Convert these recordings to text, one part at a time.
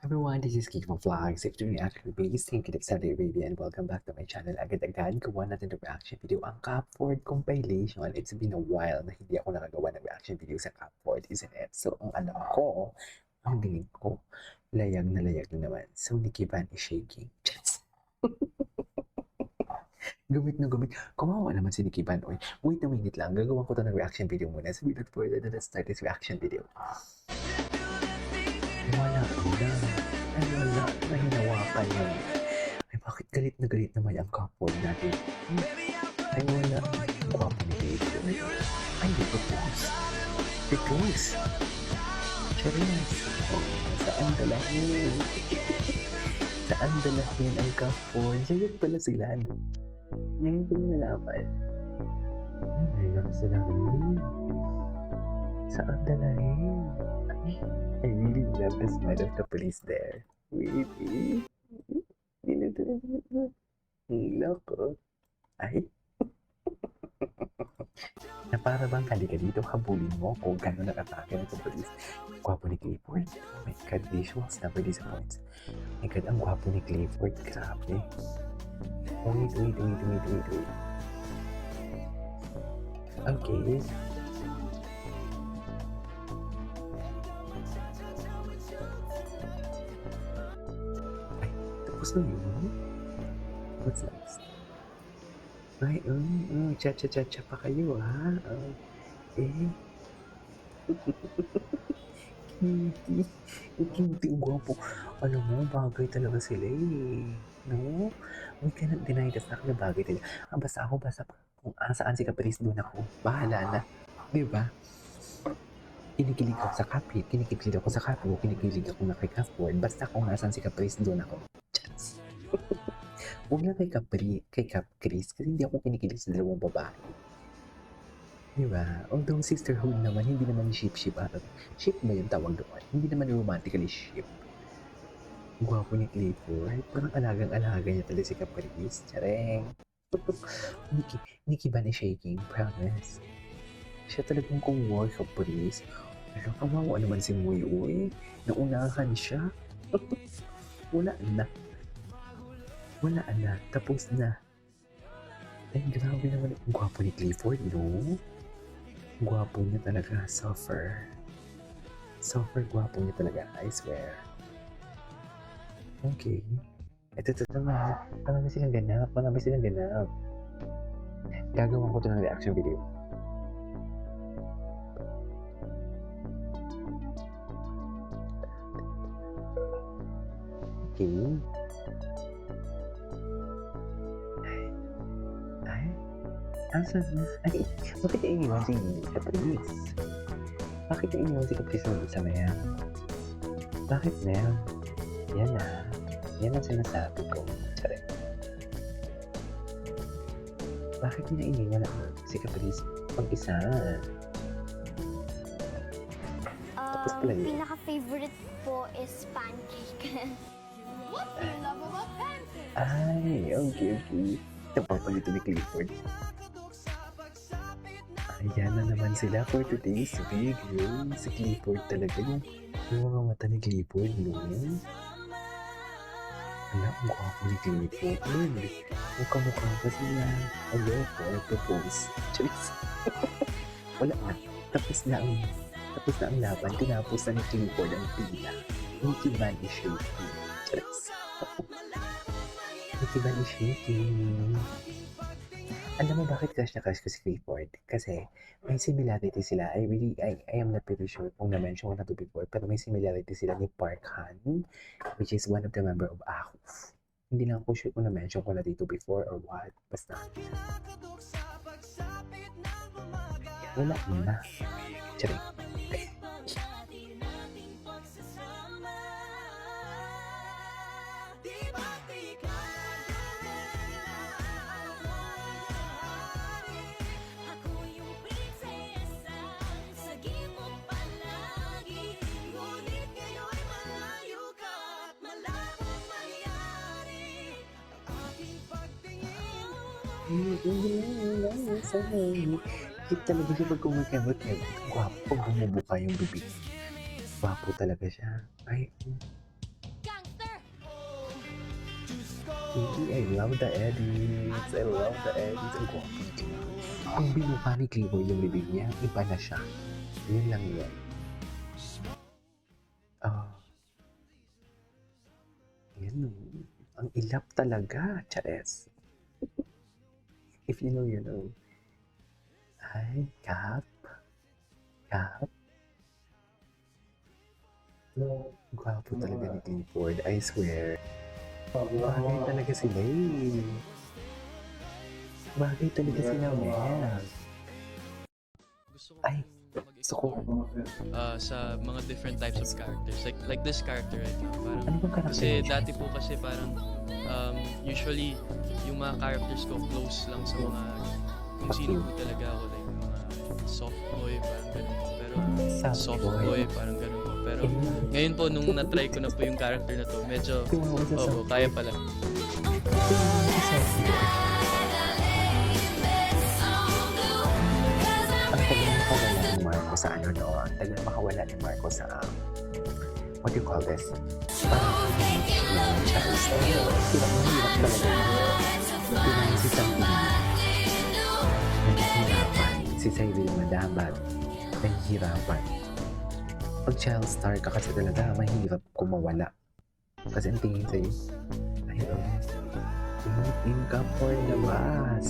Everyone, this is Keith from Vlogs. If you're actually based in Saudi Arabia and welcome back to my channel. Agad-agad gawa natin ng reaction video ang Cupford compilation. It's been a while na hindi ako nakagawa ng reaction video sa Cupford, isn't it? So, ang alam ko, ang tingin ko, layag na naman. So, Nicki Van is shaking. Gamit na gamit. Kumawa naman si Nicki Van. Oy, wait a minute lang. Gagawa ko to ng reaction video muna. So, without further ado, let's start this reaction video. Wala na. Ay, wala na hinawakan yun. Ay, bakit galit na galit naman ang couple natin? Ay, wala. Gwapo ni David. Ay, di propose. Propose. Charis. Oh, saan dalahin? Saan dalahin ang couple? Sayot pala sila. Ngayon ko na nalaman. Ay, lang sila rin. Saan dalahin? I really love the smile of the police there. Really? Loko. Ay. Na para bang halika dito, habulin mo kung gano'n ang-atake ng police. Gwapo ni Clifford. Oh my God, visuals never disappoints. Oh my God, ang gwapo ni Clifford. Grabe. Wait. Okay. Tapos na yun? What's next? Ay, cha-cha-cha-cha pa kayo, ha? Cutie, gwapo. Alam mo, bagay talaga sila eh. No? We cannot deny the fact na bagay talaga. Basta kung saan si Caprice, doon ako. Bahala na. Diba? Kinikilig ako sa Capri, kinikilig ako sa Capri, kinikilig ako na kay Cupford. Basta kung nasan si Caprice, doon ako. Chats. Huwag na kay Caprice, kasi hindi ako kinikilig sa dalawang babae. Diba? Although sisterhood naman, hindi naman ship ata. Ship ba yung tawag doon? Hindi naman romantically ship. Gwapo ni Clifford. Parang alagang-alaga niya talaga si Caprice. Tsareng. Nicki Van is shaking, promise. Siya talagang kung-war Caprice. Alam, kawawa naman si Muy Uy. Naunahan siya. Wala na. Tapos na. Ay, grabe naman. Gwapo ni Clifford, no? Gwapo niya talaga. Suffer, gwapo niya talaga. I swear. Okay. Ito naman. Marami silang ganap. Gagawin ko ito ng reaction video. Okay. Asan na? Ay, bakit iniwan si Caprice? Bakit iniwan si Caprice mag-isa na yan? Bakit na yan? Yan ang sinasabi ko. Sorry. Bakit niya iniwan si Caprice mag-isa? Tapos pala yun. Pinaka-favorite po is pancake. What do you love about pancake? Ay, okay. Napapalito ni Clifford. Ayan na naman sila for today's video. Si Clifford talaga yung mga mata ni Clifford, no? Alam, ang gwapo ni Clifford. Mukha-mukha pa sila. Ayoko, I propose. Charis. Wala na. Tapos na ang laban. Tinapos na ni Clifford ang pila. Nicki Van is shaking. Charis. Nicki Van is shaking. Alam mo bakit crush na crush ko si Clifford? Kasi may similarity sila. I am not pretty sure kung na-mention ko na to before, pero may similarity sila ni Park Han, which is one of the member of AHUF. Hindi lang ako sure kung na-mention ko na dito before or what. Basta. Wala na. Charing. Cute talaga siya pag kumakemot niya. Gwapo pag bumubuka yung bibig. Gwapo talaga siya. Ay, I love the edits. I love the edits. Ang gwapo niya. Ang binuka ni Clivo yung bibig niya, iba na siya. Yun lang yun. Ah. Yun. Ang ilap talaga, Chares. If you know, you know. Ay, Cap. Cap. Gwapo talaga ni Clifford, I swear. Bagay talaga sila eh. Bagay talaga sila, Mel. Gusto ko Ay, gusto ko. sa mga different types of characters. Like this character right now. Parang, Ano bang karakter kasi niya? dati po kasi parang usually yung mga characters ko close lang sa mga kung sino po talaga ako. Like yung mga soft boy, parang ganun po. Pero soft boy, parang ganun po. Pero ngayon po nung na-try ko na po yung character na to, medyo Tingnan mo sa oo, soft kaya pala. Tingnan mo sa soft boy. Ang tagal makawala ni Marco sa ano no? Ang tagal makawala ni Marco sa what do you call this? Parang yung Charles. Hirap talaga yun. Tingnan mo si Santi. Nahihirapan. Si Cyril Madabat. Nahihirapan. Pag child star ka kasi talaga, mahirap kumawala. Kasi ang tingin sa'yo, ayun, tumutin ka for labas.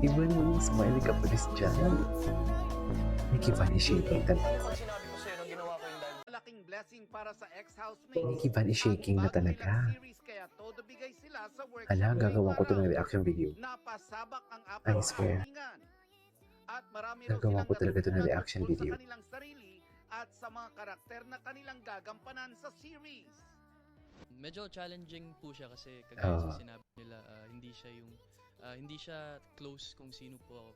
Iba mo yung smiley ka pulis dyan. Mickey Van is shaking talaga. Malaking blessing para sa ex-housemates. Mickey Van is shaking na talaga. Kaya todo bigay sila sa workshop Hala, ngayong gagawa ko ito ng araw. reaction video. Napasabak ang I swear. apang-alingan. At marami raw Gagawa silang ko talaga ito ng natutunan reaction tungkol video. sa kanilang sarili at sa mga karakter na kanilang gagampanan sa series. Medyo challenging po siya kasi Oo. kagaya sa sinabi nila, hindi siya close kung sino po ako.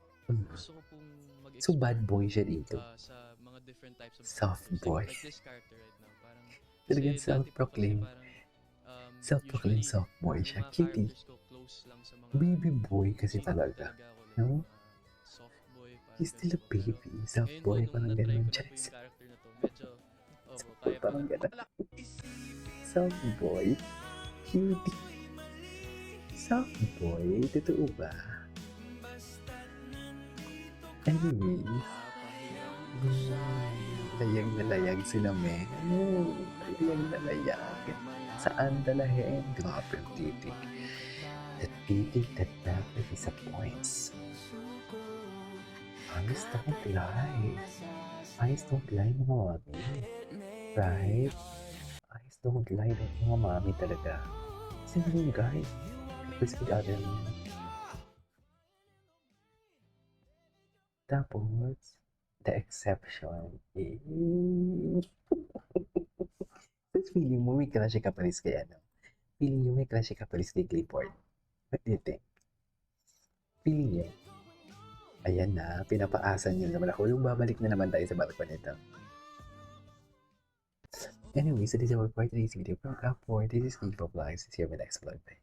Gusto ko pong So mag-explore bad boy siya dito. sa mga different types of Soft characters. boy. Like this character right now. Parang, Talagang kasi dati po kasi self-proclaimed. parang, Self-proclaimed usually, soft boy yung siya. mga Cutie. characters ko close lang sa mga Baby boy kasi soft talaga. ako, like, No? soft boy, parang He's still a ganun po. Pero baby. Soft ngayon po, boy. nung Parang na-try ganun. ko na po Charis. yung character na to, medyo, kaya Parang pala. ganun. Soft boy. Cutie. Soft boy. Totoo ba? Anyways. Layag na layag sila, men. Layag na layag. Saan dalahin? Grabe ang titik. That titik that never disappoints. Eyes don't lie. Eyes don't lie, mga mami. Right? Eyes don't lie, mga mami talaga. Sino yun, guys? Because the other one. Tapos, the exception is... Tapos feeling mo may crush ka palis kay ano? Feeling nyo may crush ka palis kay Clifford? What do you think? Feeling niyo? Ayan na, pinapaasa niyo naman ako. Yung babalik na naman tayo sa barko nito. Anyway, so this is our part of today's video from Cap4. This is Clifford Vlogs. See you in my next vlog. Bye.